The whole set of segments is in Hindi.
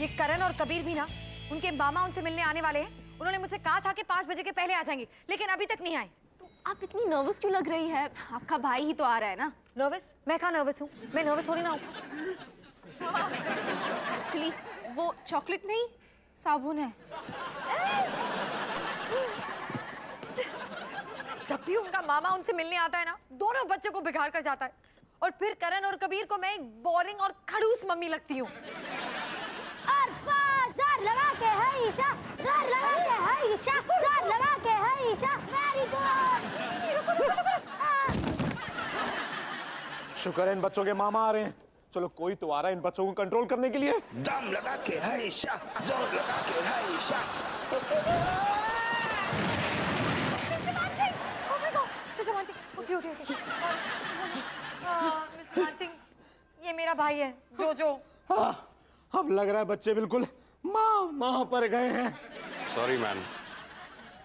ये करण और कबीर भी ना, उनके मामा उनसे मिलने आने वाले हैं। उन्होंने मुझसे कहा था कि 5 बजे के पहले आ जाएंगे, लेकिन अभी तक नहीं आए। तो आप इतनी नर्वस क्यों लग रही है? आपका भाई ही तो आ रहा है ना। नर्वस? मैं कहाँ नर्वस हूँ? मैं नर्वस थोड़ी ना हूँ। एक्चुअली वो चॉकलेट नहीं, साबुन है। जब भी उनका मामा उनसे मिलने आता है ना, दोनों बच्चों को बिगाड़ कर जाता है। और फिर करण और कबीर को मैं एक बोरिंग और खड़ूस मम्मी लगती हूँ। लगा के है ईशा, ज़र लगा के है ईशा, ज़र लगा के है ईशा, वेरी गुड। शुक्र है इन बच्चों के मामा आ रहे हैं। चलो कोई तो आ रहा है इन बच्चों को कंट्रोल करने के लिए। दम लगा के है ईशा, जोर लगा के है ईशा। मिस्टर मान सिंह, उठिए उठिए उठिए। मिस्टर मान सिंह, ये मेरा भाई है जोजो। हाँ, अब लग रहा है बच्चे बिल्कुल माँ पर गए हैं। Sorry man.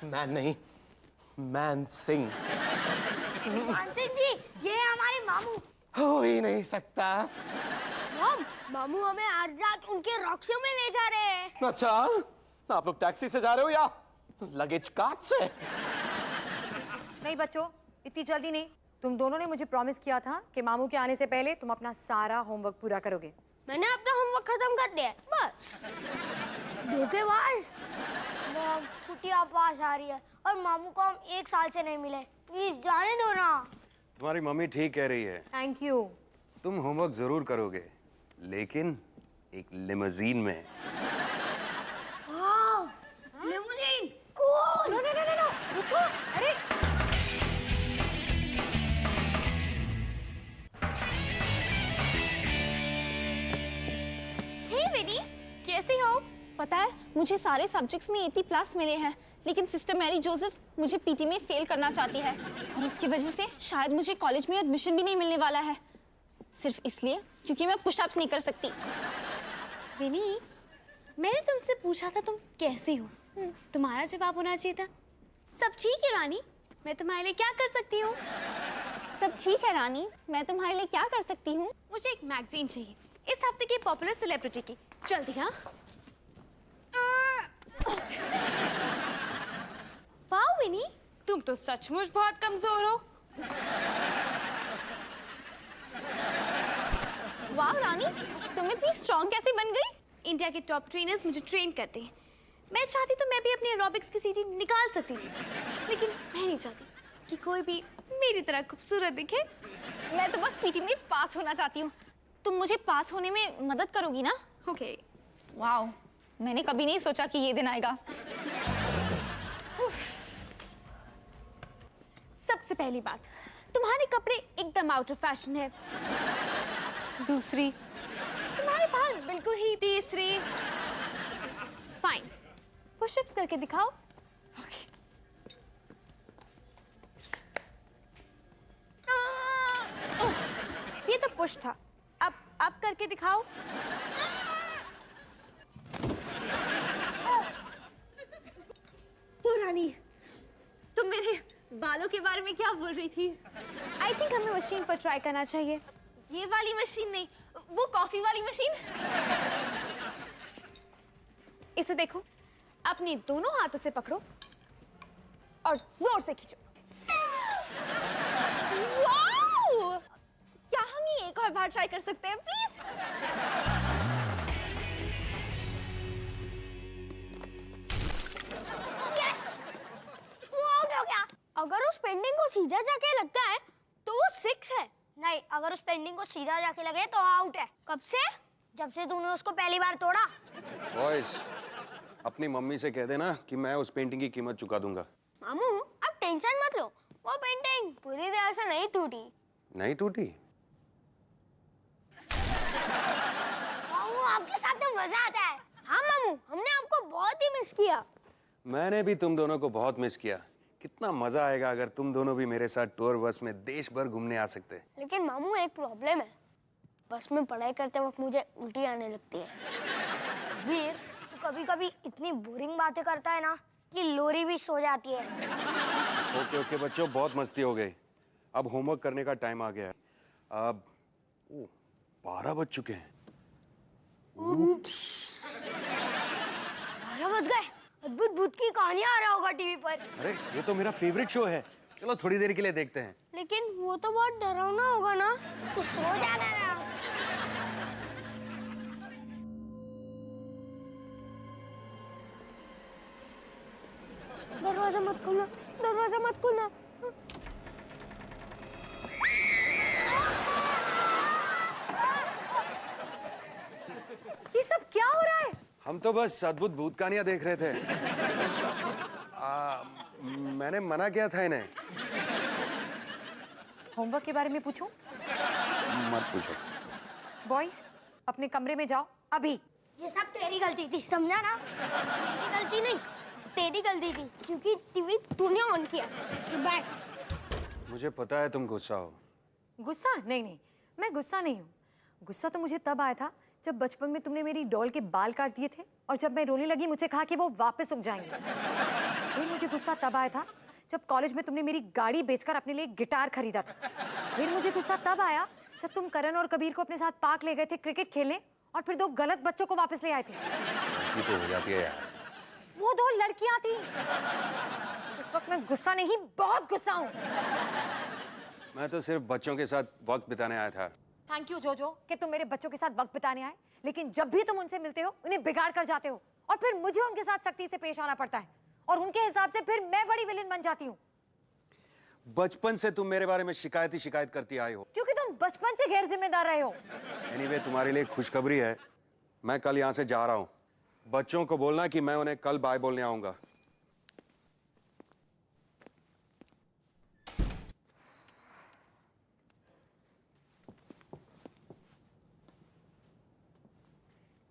मैन नहीं, मैन सिंह। मान सिंह जी, ये है हमारे मामू। हो ही नहीं सकता। मामू हमें आज रात उनके रॉक्शो में ले जा रहे हैं। अच्छा, आप लोग टैक्सी से जा रहे हो या लगेज कार्ट से? नहीं बच्चों, इतनी जल्दी नहीं। तुम दोनों ने मुझे प्रॉमिस किया था कि मामू के आने से पहले तुम अपना सारा होमवर्क पूरा करोगे। मैंने अपना होमवर्क खत्म कर दिया बस। धोखेबाज। मॉम, छुट्टी आप पास आ रही है और मामू को हम 1 साल से नहीं मिले। प्लीज जाने दो ना। तुम्हारी मम्मी ठीक कह रही है। Thank you. तुम होमवर्क जरूर करोगे, लेकिन एक लिमोजीन में। Limousine cool. नो, रुको। अरे हे विनी, कैसी हो? पता है मुझे सारे सब्जेक्ट्स में 80+ मिले हैं, लेकिन सिस्टर मैरी जोसेफ मुझे पीटी में फेल करना चाहती है और उसकी वजह से शायद मुझे कॉलेज में एडमिशन भी नहीं मिलने वाला है, सिर्फ इसलिए क्योंकि मैं पुशअप्स नहीं कर सकती। विनी, मैंने तुमसे पूछा था तुम कैसी हो, तुम्हारा जवाब होना चाहिए था सब ठीक है रानी, मैं तुम्हारे लिए क्या कर सकती हूँ। सब ठीक है रानी, मैं तुम्हारे लिए क्या कर सकती हूँ? मुझे एक मैगजीन चाहिए इस हफ्ते की पॉपुलर सेलिब्रिटी की, जल्दी। हाँ, वाह विनी, तुम तो सचमुच बहुत कमजोर हो। वाह रानी, तुम इतनी स्ट्रॉन्ग कैसे बन गई? इंडिया के टॉप ट्रेनर्स मुझे ट्रेन करते हैं। मैं चाहती तो मैं भी अपनी एरोबिक्स की सीटी निकाल सकती थी, लेकिन मैं नहीं चाहती कि कोई भी मेरी तरह खूबसूरत दिखे। मैं तो बस पीटी में पास होना चाहती हूँ, तुम मुझे पास होने में मदद करोगी ना? ओके। वाओ, मैंने कभी नहीं सोचा कि ये दिन आएगा। सबसे पहली बात, तुम्हारे कपड़े एकदम आउट ऑफ फैशन है। दूसरी, तुम्हारे बाल बिल्कुल ही। तीसरी, फाइन, पुशअप्स करके दिखाओ। ये तो पुश था, अब करके दिखाओ। तो रानी, तुम मेरे बालों के बारे में क्या बोल रही थी? आई थिंक हमें मशीन पर ट्राई करना चाहिए। ये वाली मशीन नहीं, वो कॉफी वाली मशीन। इसे देखो, अपने दोनों हाथों से पकड़ो और जोर से खींचो। वाओ! क्या हम ये एक और बार ट्राई कर सकते हैं प्लीज? यस, वो आउट हो गया। अगर उस पेंडिंग को सीधा जाके लगता है तो वो 6 है। नहीं, अगर उस पेंडिंग को सीधा जाके लगे तो आउट है। कब से? जब से तूने उसको पहली बार तोड़ा। बॉयज, अपनी मम्मी से कह देना कि मैं उस पेंटिंग की कीमत चुका दूंगा। मामू, अब टेंशन मत लो, वो पेंटिंग पूरी तरह से नहीं टूटी। नहीं टूटी? मामू, आपके साथ तो मजा आता है। हाँ मामू, हमने आपको बहुत ही मिस किया। मैंने भी तुम दोनों को बहुत मिस किया। कितना मजा आएगा अगर तुम दोनों भी मेरे साथ टूर बस में देश भर घूमने आ सकते। लेकिन मामू, एक प्रॉब्लम है, बस में पढ़ाई करते वक्त मुझे उल्टी आने लगती है। वीर, तू कभी कभी इतनी बोरिंग बातें करता है ना कि लोरी भी सो जाती है। ओके बच्चों, बहुत मस्ती हो गई। अब होमवर्क करने का टाइम आ गया है। अब 12 बज चुके हैं। समझ गए, अद्भुत भूत की कहानियां आ रहा होगा टीवी पर। अरे ये तो मेरा फेवरेट शो है, चलो थोड़ी देर के लिए देखते हैं। लेकिन वो तो बहुत डरावना होगा ना, तो सो जाना ना। दरवाजा मत खोलना, दरवाजा मत खोलना। ये सब क्या हो रहा है? हम तो बस अद्भुत भूत कहानियां देख रहे थे। मैंने मना किया था इन्हें। होमवर्क के बारे में पूछूं? मत पूछो। बॉयज अपने कमरे में जाओ अभी। ये सब तेरी गलती थी, समझा ना? मेरी गलती नहीं, तेरी गलती थी, क्योंकि टीवी तूने ऑन किया। चुप बैठ। मुझे पता है तुम गुस्सा हो। गुस्सा? नहीं नहीं, मैं गुस्सा नहीं हूँ। गुस्सा तो मुझे तब आया था जब बचपन में तुमने मेरी डॉल के बाल काट दिए थे और जब मैं रोने लगी मुझसे कहा कि वो वापस उग जाएंगे। फिर मुझे गुस्सा तब आया था जब कॉलेज में तुमने मेरी गाड़ी बेचकर अपने लिए गिटार खरीदा था। फिर मुझे गुस्सा तब आया जब तुम करण और कबीर को अपने साथ पार्क ले गए थे क्रिकेट खेलने और फिर 2 गलत बच्चों को वापस ले आए थे। ये तो हो जाती है यार। वो 2 लड़कियां थी। इस वक्त मैं गुस्सा नहीं, बहुत गुस्सा हूँ। मैं तो सिर्फ बच्चों के साथ वक्त बिताने आया था। थैंक यू जोजो कि तुम मेरे बच्चों के साथ वक्त बिताने आए, लेकिन जब भी तुम उनसे मिलते हो उन्हें बिगाड़ कर जाते हो और फिर मुझे उनके साथ सख्ती से पेश आना पड़ता है और उनके हिसाब से फिर मैं बड़ी विलेन बन जाती हूँ। बचपन से तुम मेरे बारे में शिकायत ही शिकायत करती आई हो। क्योंकि तुम बचपन से गैर जिम्मेदार रहे हो। एनीवे तुम्हारे लिए खुशखबरी है, मैं कल यहाँ से जा रहा हूँ। बच्चों को बोलना कि मैं उन्हें कल बाय बोलने आऊंगा।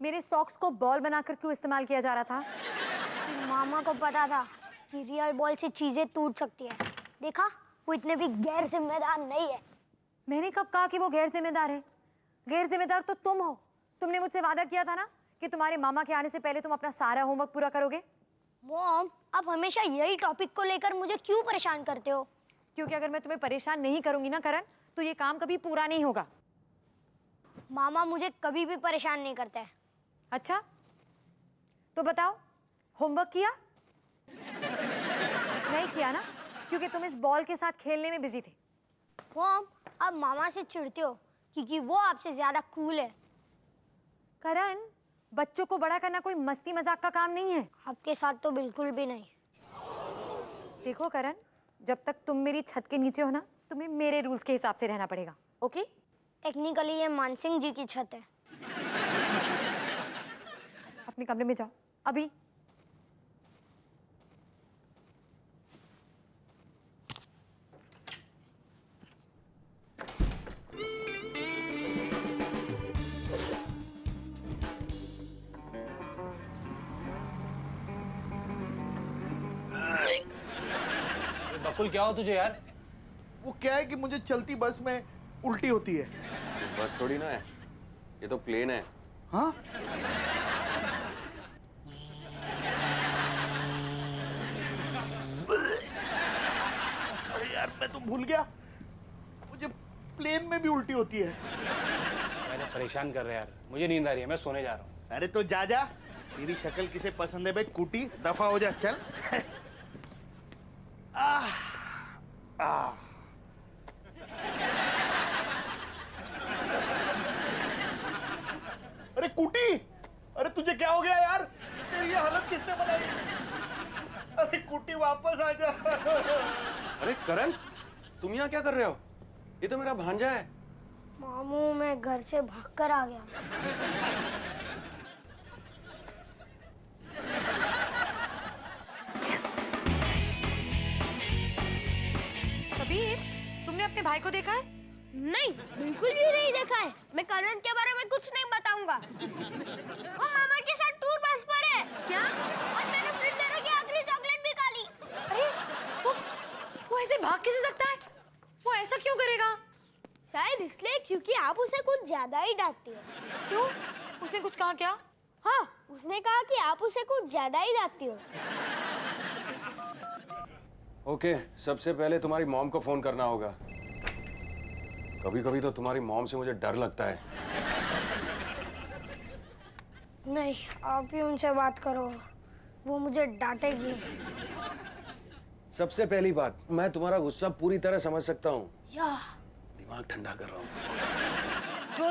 मेरे सॉक्स को बॉल बनाकर क्यों इस्तेमाल किया जा रहा था? मामा को पता था कि रियल बॉल से चीजें टूट सकती है। देखा, वो इतने भी गैर जिम्मेदार नहीं है। मैंने कब कहा कि वो गैर जिम्मेदार है? गैर जिम्मेदार तो तुम हो। तुमने मुझसे वादा किया था ना कि तुम्हारे मामा के आने से पहले तुम अपना सारा होमवर्क पूरा करोगे। मॉम, आप हमेशा यही टॉपिक को लेकर मुझे क्यों परेशान करते हो? क्योंकि अगर मैं तुम्हें परेशान नहीं करूंगी ना करण, तो ये काम कभी पूरा नहीं होगा। मामा मुझे कभी भी परेशान नहीं करते हैं। अच्छा, तो बताओ, होमवर्क किया? नहीं किया ना, क्योंकि तुम इस बॉल के साथ खेलने में बिजी थे। मॉम, आप मामा से चिढ़ते हो क्योंकि वो आपसे ज्यादा कूल है। करण, बच्चों को बड़ा करना कोई मस्ती मजाक का काम नहीं है। आपके साथ तो बिल्कुल भी नहीं। देखो करण, जब तक तुम मेरी छत के नीचे हो ना, तुम्हें मेरे रूल्स के हिसाब से रहना पड़ेगा, ओके? टेक्निकली ये मानसिंह जी की छत है। अपने कमरे में जाओ अभी। बकुल क्या हो तुझे यार? वो क्या है कि मुझे चलती बस में उल्टी होती है। बस थोड़ी ना है, ये तो प्लेन है। हाँ? अरे यार, मैं तो भूल गया, मुझे प्लेन में भी उल्टी होती है। मैंने परेशान कर रहे यार, मुझे नींद आ रही है, मैं सोने जा रहा हूँ। अरे तो जा जा, तेरी शक्ल किसे पसंद है बे कुटी, दफा हो जा, चल। अरे कुटी, अरे तुझे क्या हो गया यार? तेरी ये हालत किसने बनाई? अरे कुटी वापस आ जा। अरे करण, तुम यहाँ क्या कर रहे हो? ये तो मेरा भांजा है। मामू, मैं घर से भागकर आ गया। कबीर, तुमने अपने भाई को देखा है? नहीं, बिल्कुल भी नहीं देखा है। मैं करण के बारे में कुछ नहीं बताऊंगा। वो मामा के साथ टूर बस पर है। क्या? और मैंने फ्रिज में रखी आखिरी चॉकलेट भी खा ली। अरे वो ऐसे भाग कैसे सकता है? वो ऐसा क्यों करेगा? शायद इसलिए क्योंकि आप उसे कुछ ज्यादा ही डांटती हो। क्यों? उसने कुछ कहा क्या? हाँ, उसने कहा कि आप उसे कुछ ज्यादा ही डांटती हो। ओके, सबसे पहले तुम्हारी मॉम को फोन करना होगा। कभी कभी तो तुम्हारी मॉम से मुझे डर लगता है। नहीं, आप ही उनसे बात करो। वो मुझे डांटेगी। सबसे पहली बात, मैं तुम्हारा गुस्सा पूरी तरह समझ सकता हूँ। या दिमाग ठंडा कर रहा हूँ।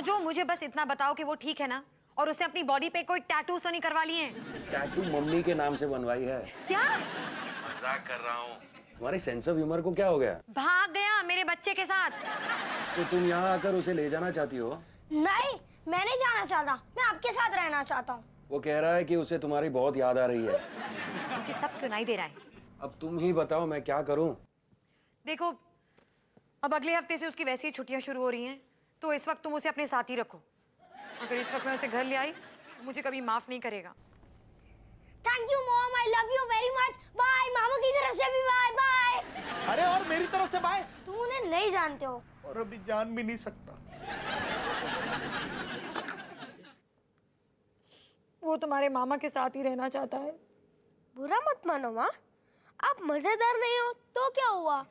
जो मुझे बस इतना बताओ कि वो ठीक है ना, और उसे अपनी बॉडी पे कोई टैटूज तो नहीं करवा लिए हैं? टैटू मम्मी के नाम से बनवाई है। क्या? मजाक कर रहा हूँ। तुम्हारी सेंस ऑफ ह्यूमर को क्या हो गया? भाग गया मेरे बच्चे के साथ। तो तुम यहाँ आकर उसे ले जाना चाहती हो? नहीं, मैं नहीं जाना चाहता, मैं आपके साथ रहना चाहता हूँ। वो कह रहा है कि उसे तुम्हारी बहुत याद आ रही है। मुझे सब सुनाई दे रहा है। अब तुम ही बताओ मैं क्या करूं? देखो, अब अगले हफ्ते से उसकी वैसी ही छुट्टियां शुरू हो रही हैं, तो इस वक्त तुम उसे अपने साथ ही रखो। अगर इस वक्त मैं उसे घर ले आई, मुझे कभी माफ नहीं करेगा। Thank you mom, I love you very much. Bye. मामा की तरफ से भी बाय बाय। अरे और मेरी तरफ से बाय। तुम उन्हें नहीं जानते हो और अभी जान भी नहीं सकता। वो तुम्हारे मामा के साथ ही रहना चाहता है। बुरा मत मानो माँ, आप मजेदार नहीं हो तो क्या हुआ?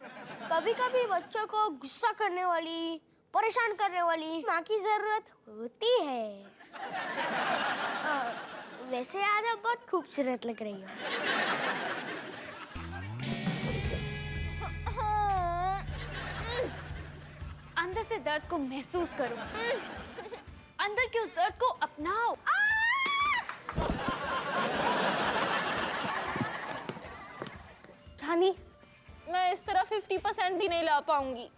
कभी कभी बच्चों को गुस्सा करने वाली, परेशान करने वाली माँ की जरूरत होती है। वैसे आज आप बहुत खूबसूरत लग रही हो। अंदर से दर्द को महसूस करो, अंदर के उस दर्द को अपनाओ। रानी, मैं इस तरह 50% भी नहीं ला पाऊंगी।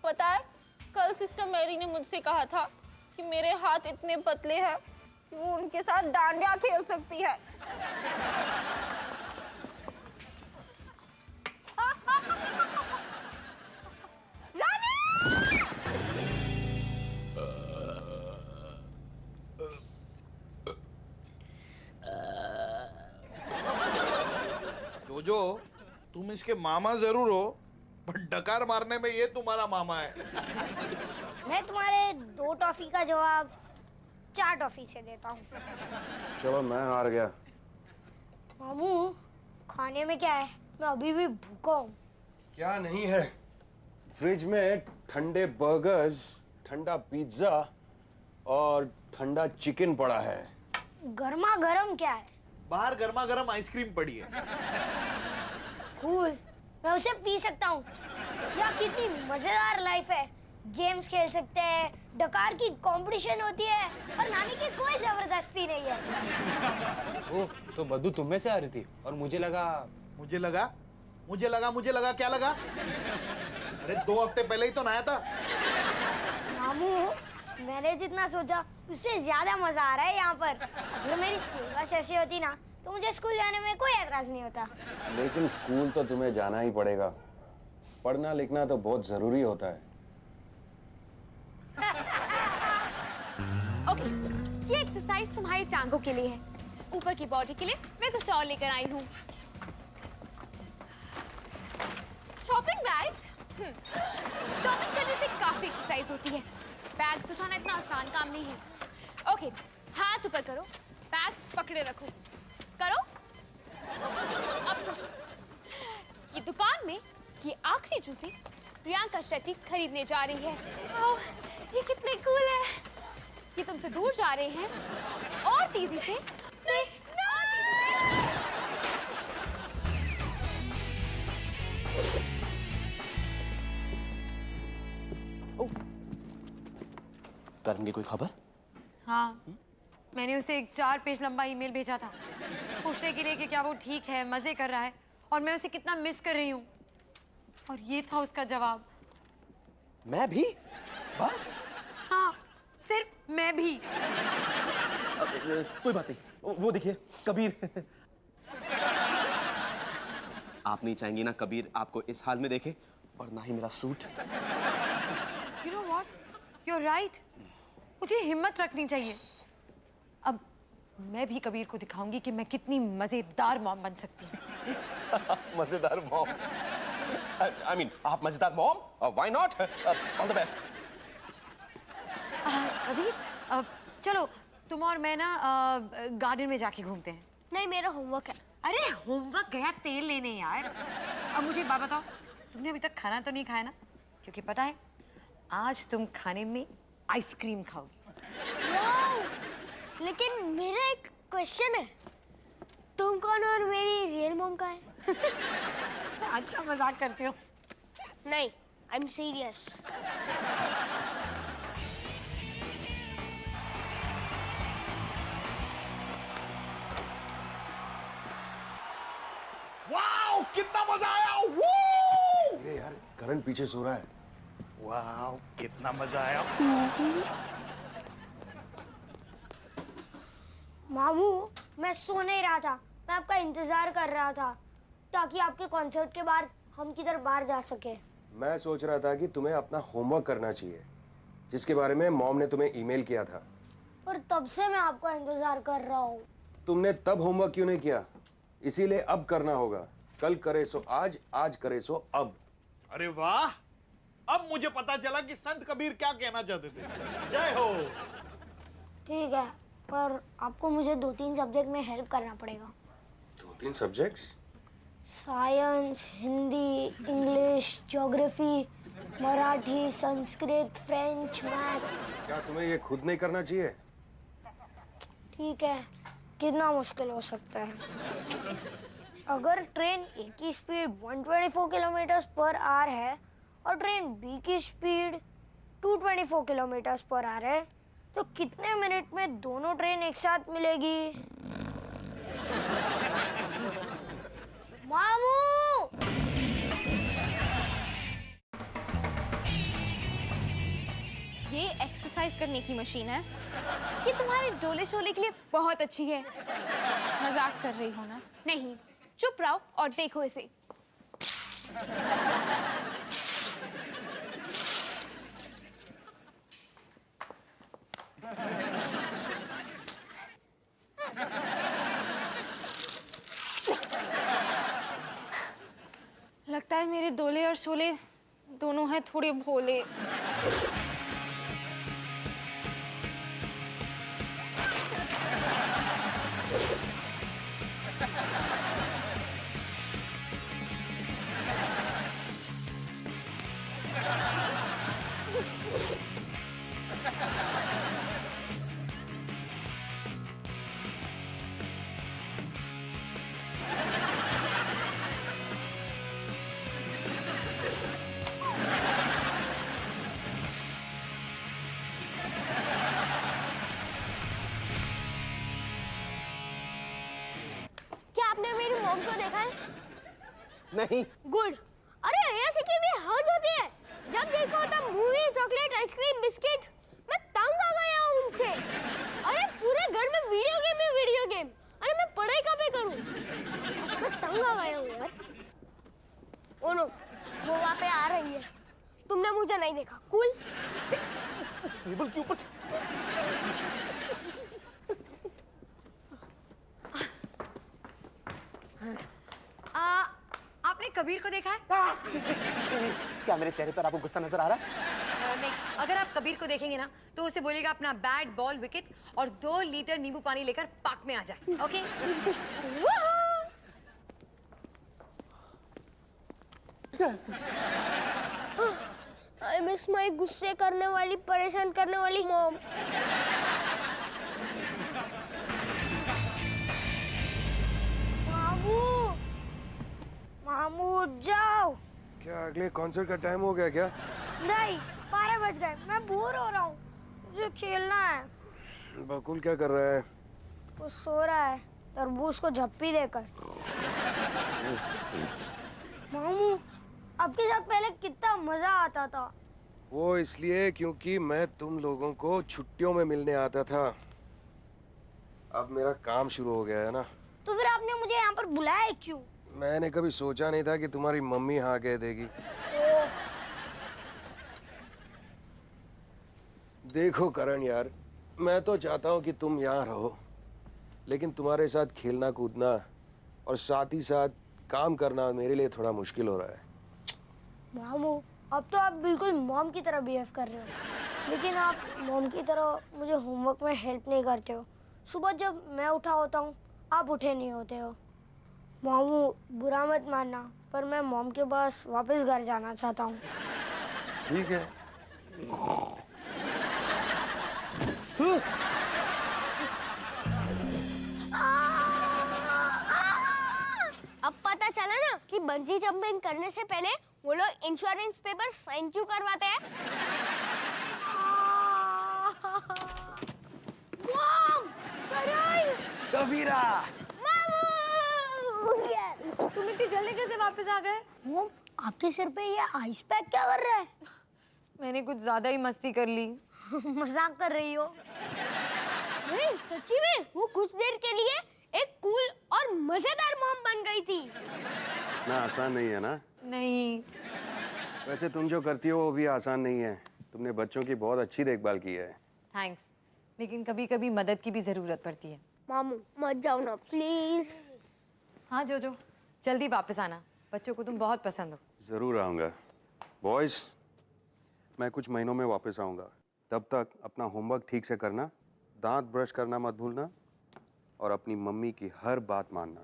पता है, कल सिस्टर मैरी ने मुझसे कहा था कि मेरे हाथ इतने पतले हैं कि वो उनके साथ डांडिया खेल सकती है। जोजो, तुम इसके मामा जरूर हो, पर डकार मारने में ये तुम्हारा मामा है। मैं तुम्हारे 2 टॉफी का जवाब 4 टॉफी से देता हूँ। चलो मैं हार गया। मामू, खाने में क्या है? मैं अभी भी भूखा हूँ। क्या नहीं है? फ्रिज में ठंडे बर्गर्स, ठंडा पिज्जा और ठंडा चिकन पड़ा है। गर्मा गर्म क्या है? बाहर गर्मा गर्म आइसक्रीम पड़ी है। कूल, मैं उसे पी सकता हूँ। यार कितनी मजेदार लाइफ है। गेम्स खेल सकते हैं, डकार की कंपटीशन होती है और नानी की कोई जबरदस्ती नहीं है। ओह, तो बद्दू तुम में से आ रही थी और मुझे लगा क्या लगा? अरे 2 हफ्ते पहले ही तो नहाया था। मामू, मैंने जितना सोचा उससे ज्यादा मजा आ रहा है यहाँ पर। अगर मेरी स्कूल बस ऐसी होती ना, तो मुझे स्कूल जाने में कोई एतराज नहीं होता। लेकिन स्कूल तो तुम्हें जाना ही पड़ेगा। पढ़ना लिखना तो बहुत जरूरी होता है। ओके, ये एक्सरसाइज तुम्हारी टांगों के लिए है। ऊपर की बॉडी के लिए मैं कुछ और लेकर आई हूँ। Shopping bags. शॉपिंग करने से काफी एक्सरसाइज होती है। बैग्स उठाना इतना आसान काम नहीं है। ओके, हाथ ऊपर करो, बैग्स पकड़े रखो। करो। अब सोचो, ये दुकान में ये आखिरी जूती प्रियंका शेट्टी खरीदने जा रही है। ओह, ये कितने कूल है। ये तुमसे दूर जा रहे हैं और तेजी से करण की कोई खबर? हाँ, मैंने उसे एक 4 पेज लंबा ईमेल भेजा था पूछने के लिए कि क्या वो ठीक है, मजे कर रहा है और मैं उसे कितना मिस कर रही हूँ। और ये था उसका जवाब। मैं भी? बस? हाँ, सिर्फ मैं भी। कोई बात नहीं, वो देखिए कबीर। आप नहीं चाहेंगी ना कबीर आपको इस हाल में देखे, और ना ही मेरा suit. You know what? You're right. मुझे हिम्मत रखनी चाहिए। अब मैं भी कबीर को दिखाऊंगी कि मैं कितनी मजेदार मॉम बन सकती हूँ। मजेदार मॉम? I mean, आप मजेदार mom? Why not? All the best. Kabir, चलो तुम और मैं ना गार्डन में जाके घूमते हैं। नहीं, मेरा होमवर्क है। अरे होमवर्क गया तेल लेने यार। अब मुझे एक बात बताओ, तुमने अभी तक खाना तो नहीं खाया ना? क्योंकि पता है आज तुम खाने में आइसक्रीम खाओगी। वाओ! लेकिन मेरा एक क्वेश्चन है। तुम कौन और मेरी रियल मॉम का है? अच्छा मजाक करती हो। नहीं, आई एम सीरियस। वाओ, कितना मजा आया। वो अरे यार करण पीछे सो रहा है। वाओ, कितना मजा आया। मामू, मैं सो नहीं रहा था, मैं आपका इंतजार कर रहा था ताकि आपके कॉन्सर्ट के बाद हम किधर बाहर जा सके। मैं सोच रहा था कि तुम्हें अपना होमवर्क करना चाहिए, जिसके बारे में मॉम ने तुम्हें ईमेल किया था। पर तब से मैं आपका इंतजार कर रहा हूँ। तुमने तब होमवर्क क्यों नहीं किया? इसीलिए अब करना होगा। कल करे सो आज, आज करे सो अब। अरे वाह, अब मुझे पता चला कि संत कबीर क्या कहना चाहते थे। जय हो। ठीक है, पर आपको मुझे 2-3 सब्जेक्ट में हेल्प करना पड़ेगा। 2-3 subjects? Science, Hindi, English, geography, Marathi, Sanskrit, French, maths. क्या तुम्हें ये खुद नहीं करना चाहिए? ठीक है, कितना मुश्किल हो सकता है? अगर ट्रेन ए की स्पीड 124 किलोमीटर पर आवर है और ट्रेन बी की स्पीड 224 किलोमीटर पर आवर है, तो कितने मिनट में दोनों ट्रेन एक साथ मिलेगी? मामू! ये एक्सरसाइज करने की मशीन है। ये तुम्हारे डोले शोले के लिए बहुत अच्छी है। मजाक कर रही हो ना? नहीं, चुप रहो और देखो इसे। लगता है मेरे डोले और शोले दोनों हैं थोड़े भोले। क्या आपने मेरी मॉम को देखा है? नहीं। गुड। अरे ऐसे की भी हद होती है। जब देखो तब मूवी, चॉकलेट, आइसक्रीम, बिस्किट। मैं तंग आ गया हूँ उनसे। अरे पूरे घर में वीडियो गेम। अरे मैं पढ़ाई कहाँ पे करूँ? मैं तंग आ गया हूँ यार। ओ नो, वो वहाँ पे आ रही है। तुमने मुझे नहीं देखा। कूल। टेबल के ऊपर से। आपने कबीर को देखा है? क्या मेरे चेहरे पर आपको गुस्सा नजर आ रहा है? नहीं, अगर आप कबीर को देखेंगे ना तो उसे बोलिएगा अपना बैट बॉल विकेट और 2 लीटर नींबू पानी लेकर पार्क में आ जाए। ओके? आई मिस माई गुस्से करने वाली, परेशान करने वाली मॉम। मामू उठ जाओ। क्या अगले कॉन्सर्ट का टाइम हो गया क्या? नहीं, 12 बज गए। मैं बोर हो रहा हूँ, मुझे खेलना है। बकुल क्या कर रहा है? वो सो रहा है, तरबूज को झप्पी देकर। मामू, आपके साथ पहले कितना मजा आता था। वो इसलिए क्योंकि मैं तुम लोगों को छुट्टियों में मिलने आता था। अब मेरा काम शुरू हो गया है ना। तो फिर आपने मुझे यहाँ पर बुलाया क्यों? मैंने कभी सोचा नहीं था कि तुम्हारी मम्मी हाँ कह देगी। देखो करण यार, मैं तो चाहता हूँ कि तुम यहाँ रहो, लेकिन तुम्हारे साथ खेलना कूदना और साथ ही साथ काम करना मेरे लिए थोड़ा मुश्किल हो रहा है। मामू, अब तो आप बिल्कुल मॉम की तरह बिहेव कर रहे हो, लेकिन आप मॉम की तरह मुझे होमवर्क में हेल्प नहीं करते हो। सुबह जब मैं उठा होता हूँ, आप उठे नहीं होते हो। मामू, बुरा मत मानना, पर मैं मॉम के पास वापस घर जाना चाहता हूँ। ठीक है। बंजी जंपिंग करने से पहले वो लोग इंश्योरेंस पेपर साइन क्यों करवाते हैं? मॉम! करण! कबीरा! मामू! तुम इतनी जल्दी कैसे वापस आ गए? मॉम, आपके सिर पे ये आइस पैक क्या कर रहा है? मैंने कुछ ज्यादा ही मस्ती कर ली। मजाक कर रही हो? नहीं, सच्ची में वो कुछ देर के लिए एक कूल और मजेदार मॉम बन गई थी। ना आसान नहीं है ना? नहीं। वैसे तुम जो करती हो वो भी आसान नहीं है। तुमने बच्चों की बहुत अच्छी देखभाल की है। थैंक्स, लेकिन कभी कभी मदद की भी जरूरत पड़ती है। मामू मत जाओ ना प्लीज। हाँ जोजो, जल्दी वापस आना, बच्चों को तुम बहुत पसंद हो। जरूर आऊँगा। बॉयज, मैं कुछ महीनों में वापस आऊँगा। तब तक अपना होमवर्क ठीक से करना, दांत ब्रश करना मत भूलना और अपनी मम्मी की हर बात मानना।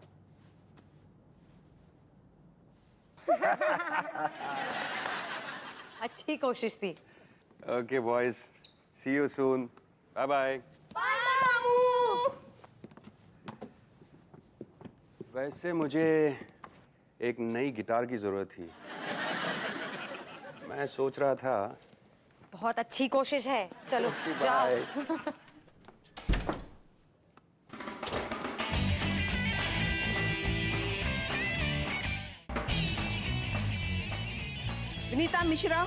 अच्छी कोशिश थी। Okay boys, see you soon. Bye bye. Bye मामू। वैसे मुझे एक नई गिटार की जरूरत थी। मैं सोच रहा था। बहुत अच्छी कोशिश है, चलो जाओ। विनीता मिश्रा,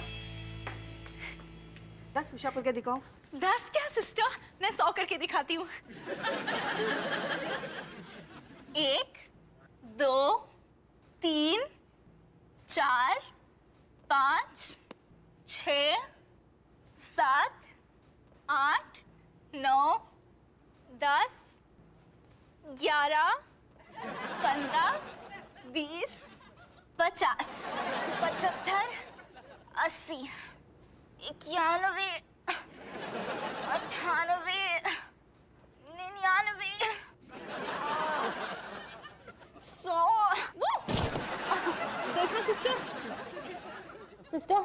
10 पुशअप करके दिखाओ। 10 क्या सिस्टर, मैं 100 करके दिखाती हूँ। 1 2 3 4 5 6 7 8 9 10 11 15 20 50 75 80 91 98 99 100। देखा सिस्टर, सिस्टर